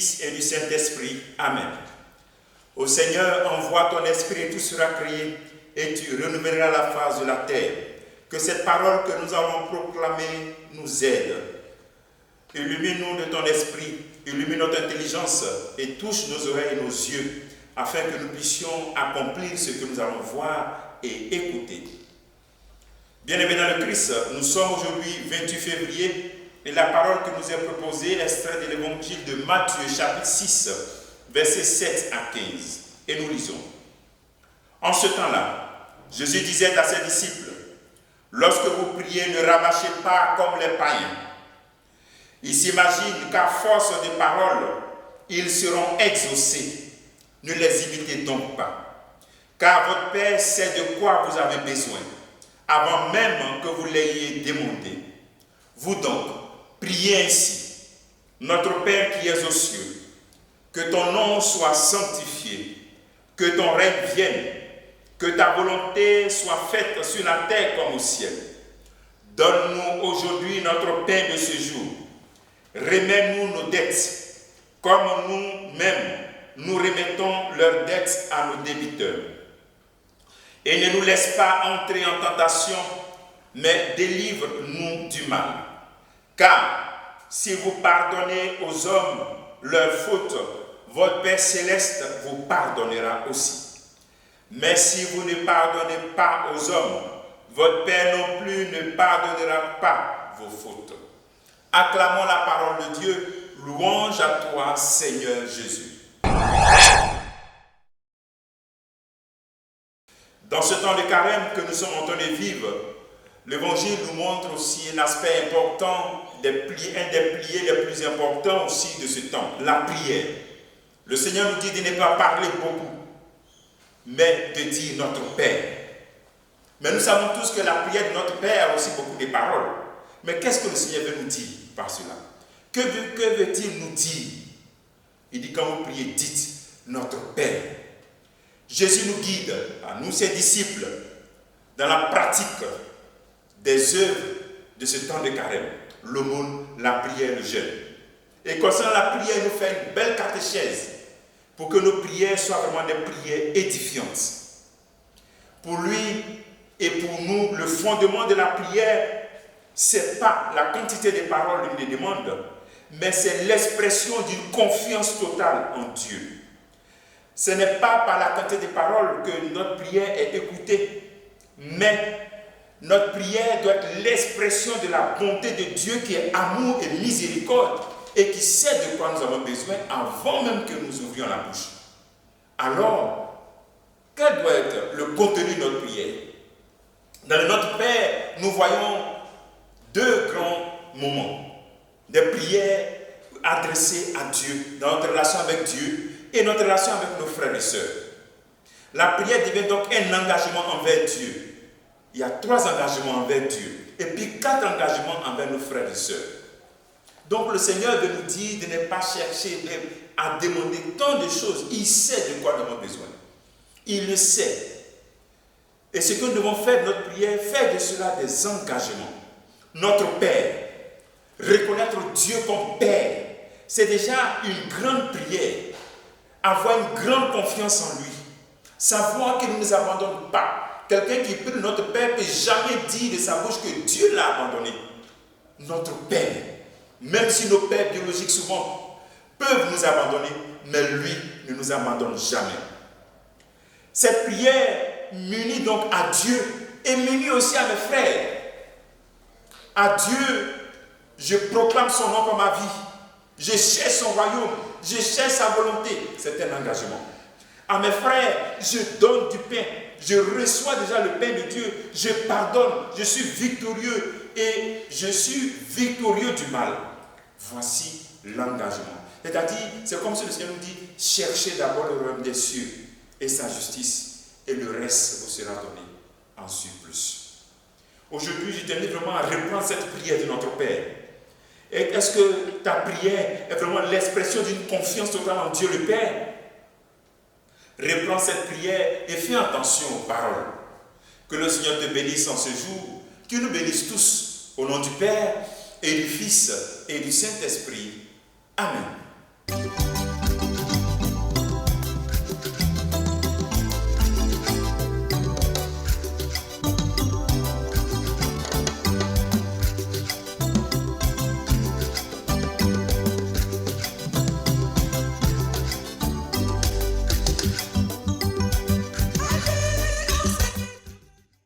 Fils et du Saint-Esprit. Amen. Ô Seigneur, envoie ton esprit et tout sera créé et tu renouvelleras la face de la terre. Que cette parole que nous avons proclamée nous aide. Illumine-nous de ton esprit, illumine notre intelligence et touche nos oreilles et nos yeux afin que nous puissions accomplir ce que nous allons voir et écouter. Bien-aimés dans le Christ, nous sommes aujourd'hui 28 février et la parole que nous est proposée est extraite de l'évangile de Matthieu chapitre 6, versets 7 à 15. Et nous lisons. En ce temps-là, Jésus disait à ses disciples, « Lorsque vous priez, ne rabâchez pas comme les païens. Ils s'imaginent qu'à force de paroles, ils seront exaucés. Ne les imitez donc pas. Car votre Père sait de quoi vous avez besoin, avant même que vous l'ayez demandé. Vous donc, priez ainsi. Notre Père qui es aux cieux, que ton nom soit sanctifié, que ton règne vienne, que ta volonté soit faite sur la terre comme au ciel. Donne-nous aujourd'hui notre pain de ce jour. Remets-nous nos dettes, comme nous-mêmes nous remettons leurs dettes à nos débiteurs. Et ne nous laisse pas entrer en tentation, mais délivre-nous du mal. Car si vous pardonnez aux hommes leurs fautes, votre Père céleste vous pardonnera aussi. Mais si vous ne pardonnez pas aux hommes, votre Père non plus ne pardonnera pas vos fautes. Acclamons la parole de Dieu. Louange à toi, Seigneur Jésus. Dans ce temps de carême que nous sommes en train de vivre, l'Évangile nous montre aussi un aspect important, un des piliers les plus importants aussi de ce temps, la prière. Le Seigneur nous dit de ne pas parler beaucoup, mais de dire notre Père. Mais nous savons tous que la prière de notre Père a aussi beaucoup de paroles. Mais qu'est-ce que le Seigneur veut nous dire par cela? Que veut-il nous dire? Il dit quand vous priez, dites notre Père. Jésus nous guide, à nous ses disciples, dans la pratique des œuvres de ce temps de carême, l'aumône, la prière, le jeûne. Et concernant la prière, il nous fait une belle catéchèse pour que nos prières soient vraiment des prières édifiantes. Pour lui et pour nous, le fondement de la prière, ce n'est pas la quantité de paroles qu'il nous demande, mais c'est l'expression d'une confiance totale en Dieu. Ce n'est pas par la quantité de paroles que notre prière est écoutée, mais notre prière doit être l'expression de la bonté de Dieu qui est amour et miséricorde et qui sait de quoi nous avons besoin avant même que nous ouvrions la bouche. Alors, quel doit être le contenu de notre prière? Dans le Notre Père, nous voyons deux grands moments de prière adressées à Dieu, dans notre relation avec Dieu et notre relation avec nos frères et sœurs. La prière devient donc un engagement envers Dieu. Il y a 3 engagements envers Dieu et puis 4 engagements envers nos frères et sœurs. Donc le Seigneur veut nous dire de ne pas chercher à demander tant de choses. Il sait de quoi nous avons besoin. Il le sait. Et ce que nous devons faire de notre prière, faire de cela des engagements. Notre Père, reconnaître Dieu comme Père, c'est déjà une grande prière. Avoir une grande confiance en lui. Savoir qu'il ne nous abandonne pas. Quelqu'un qui prie notre Père ne peut jamais dire de sa bouche que Dieu l'a abandonné. Notre Père, même si nos pères biologiques souvent peuvent nous abandonner, mais lui ne nous abandonne jamais. Cette prière m'unit donc à Dieu et m'unit aussi à mes frères. À Dieu, je proclame son nom pour ma vie. Je cherche son royaume. Je cherche sa volonté. C'est un engagement. À mes frères, je donne du pain. Je reçois déjà le pain de Dieu. Je pardonne. Je suis victorieux. Et je suis victorieux du mal. Voici l'engagement. C'est-à-dire, c'est comme si le Seigneur nous dit, cherchez d'abord le royaume des cieux et sa justice. Et le reste vous sera donné en surplus. Aujourd'hui, je t'invite vraiment à reprendre cette prière de notre Père. Et est-ce que ta prière est vraiment l'expression d'une confiance totale en Dieu le Père? Reprends cette prière et fais attention aux paroles. Que le Seigneur te bénisse en ce jour, qu'il nous bénisse tous, au nom du Père et du Fils et du Saint-Esprit. Amen.